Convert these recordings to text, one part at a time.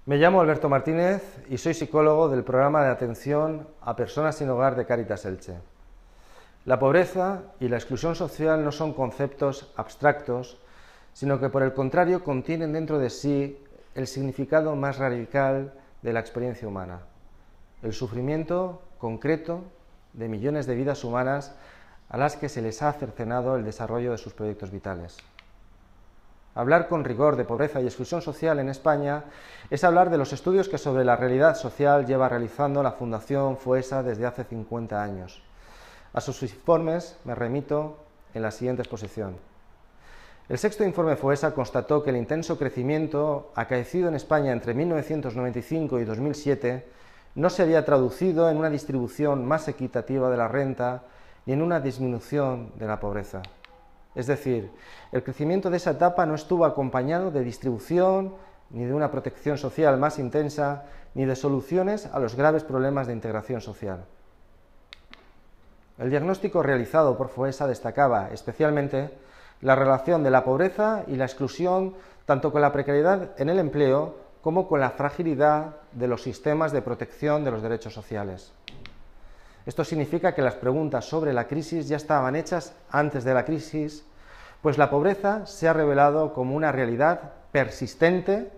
Me llamo Alberto Martínez y soy psicólogo del programa de atención a personas sin hogar de Cáritas Elche. La pobreza y la exclusión social no son conceptos abstractos, sino que por el contrario contienen dentro de sí el significado más radical de la experiencia humana, el sufrimiento concreto de millones de vidas humanas a las que se les ha cercenado el desarrollo de sus proyectos vitales. Hablar con rigor de pobreza y exclusión social en España es hablar de los estudios que sobre la realidad social lleva realizando la Fundación FOESA desde hace 50 años. A sus informes me remito en la siguiente exposición. El sexto informe FOESA constató que el intenso crecimiento acaecido en España entre 1995 y 2007 no se había traducido en una distribución más equitativa de la renta ni en una disminución de la pobreza. Es decir, el crecimiento de esa etapa no estuvo acompañado de distribución, ni de una protección social más intensa, ni de soluciones a los graves problemas de integración social. El diagnóstico realizado por FOESA destacaba especialmente la relación de la pobreza y la exclusión tanto con la precariedad en el empleo como con la fragilidad de los sistemas de protección de los derechos sociales. Esto significa que las preguntas sobre la crisis ya estaban hechas antes de la crisis, pues la pobreza se ha revelado como una realidad persistente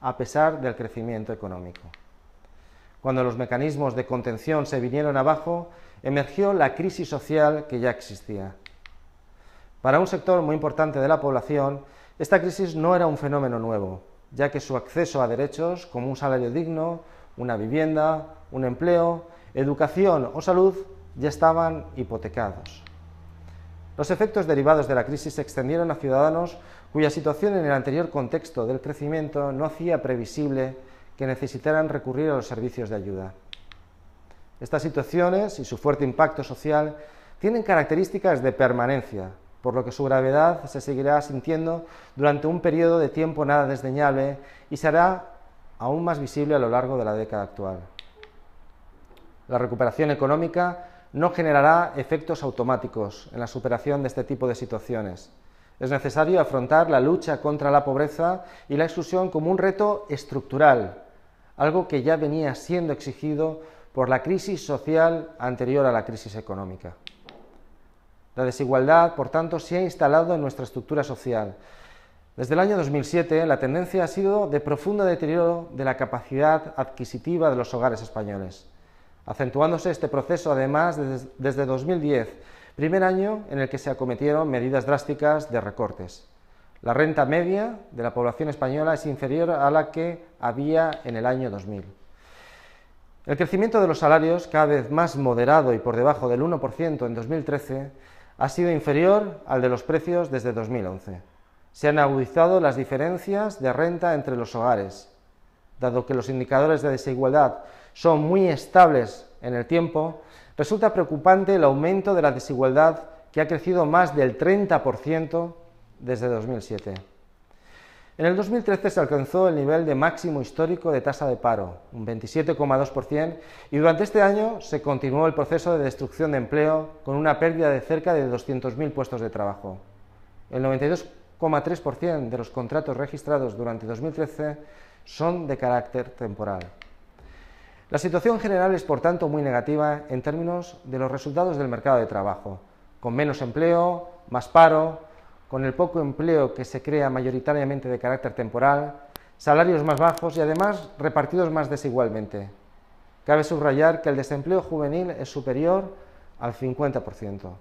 a pesar del crecimiento económico. Cuando los mecanismos de contención se vinieron abajo, emergió la crisis social que ya existía. Para un sector muy importante de la población, esta crisis no era un fenómeno nuevo, ya que su acceso a derechos como un salario digno, una vivienda, un empleo, educación o salud ya estaban hipotecados. Los efectos derivados de la crisis se extendieron a ciudadanos cuya situación en el anterior contexto del crecimiento no hacía previsible que necesitaran recurrir a los servicios de ayuda. Estas situaciones y su fuerte impacto social tienen características de permanencia, por lo que su gravedad se seguirá sintiendo durante un periodo de tiempo nada desdeñable y será aún más visible a lo largo de la década actual. La recuperación económica no generará efectos automáticos en la superación de este tipo de situaciones. Es necesario afrontar la lucha contra la pobreza y la exclusión como un reto estructural, algo que ya venía siendo exigido por la crisis social anterior a la crisis económica. La desigualdad, por tanto, se ha instalado en nuestra estructura social. Desde el año 2007, la tendencia ha sido de profundo deterioro de la capacidad adquisitiva de los hogares españoles, acentuándose este proceso además desde 2010, primer año en el que se acometieron medidas drásticas de recortes. La renta media de la población española es inferior a la que había en el año 2000. El crecimiento de los salarios, cada vez más moderado y por debajo del 1% en 2013, ha sido inferior al de los precios desde 2011. Se han agudizado las diferencias de renta entre los hogares. Dado que los indicadores de desigualdad son muy estables en el tiempo, resulta preocupante el aumento de la desigualdad que ha crecido más del 30% desde 2007. En el 2013 se alcanzó el nivel de máximo histórico de tasa de paro, un 27,2%, y durante este año se continuó el proceso de destrucción de empleo con una pérdida de cerca de 200.000 puestos de trabajo. El 92,3% de los contratos registrados durante 2013 son de carácter temporal. La situación general es, por tanto, muy negativa en términos de los resultados del mercado de trabajo, con menos empleo, más paro, con el poco empleo que se crea mayoritariamente de carácter temporal, salarios más bajos y además repartidos más desigualmente. Cabe subrayar que el desempleo juvenil es superior al 50%.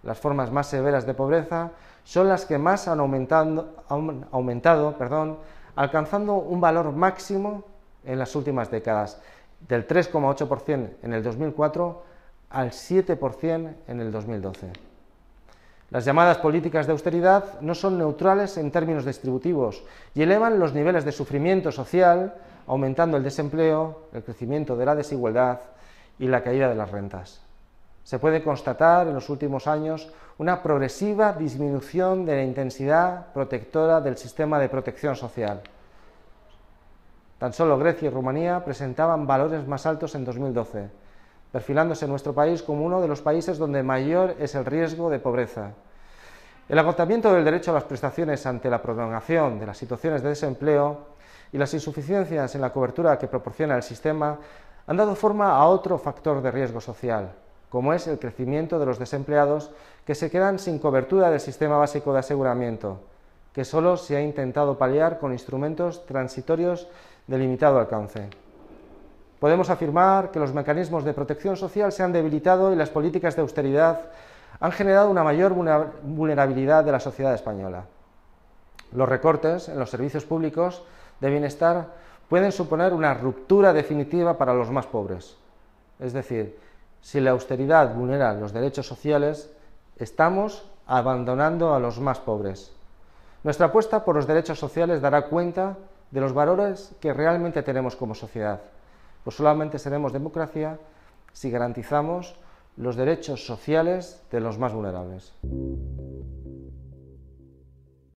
Las formas más severas de pobreza son las que más han aumentado, alcanzando un valor máximo en las últimas décadas, del 3,8% en el 2004 al 7% en el 2012. Las llamadas políticas de austeridad no son neutrales en términos distributivos y elevan los niveles de sufrimiento social, aumentando el desempleo, el crecimiento de la desigualdad y la caída de las rentas. Se puede constatar en los últimos años una progresiva disminución de la intensidad protectora del sistema de protección social. Tan solo Grecia y Rumanía presentaban valores más altos en 2012, perfilándose nuestro país como uno de los países donde mayor es el riesgo de pobreza. El agotamiento del derecho a las prestaciones ante la prolongación de las situaciones de desempleo y las insuficiencias en la cobertura que proporciona el sistema han dado forma a otro factor de riesgo social, como es el crecimiento de los desempleados que se quedan sin cobertura del sistema básico de aseguramiento, que solo se ha intentado paliar con instrumentos transitorios de limitado alcance. Podemos afirmar que los mecanismos de protección social se han debilitado y las políticas de austeridad han generado una mayor vulnerabilidad de la sociedad española. Los recortes en los servicios públicos de bienestar pueden suponer una ruptura definitiva para los más pobres. Es decir, si la austeridad vulnera los derechos sociales, estamos abandonando a los más pobres. Nuestra apuesta por los derechos sociales dará cuenta de los valores que realmente tenemos como sociedad, pues solamente seremos democracia si garantizamos los derechos sociales de los más vulnerables.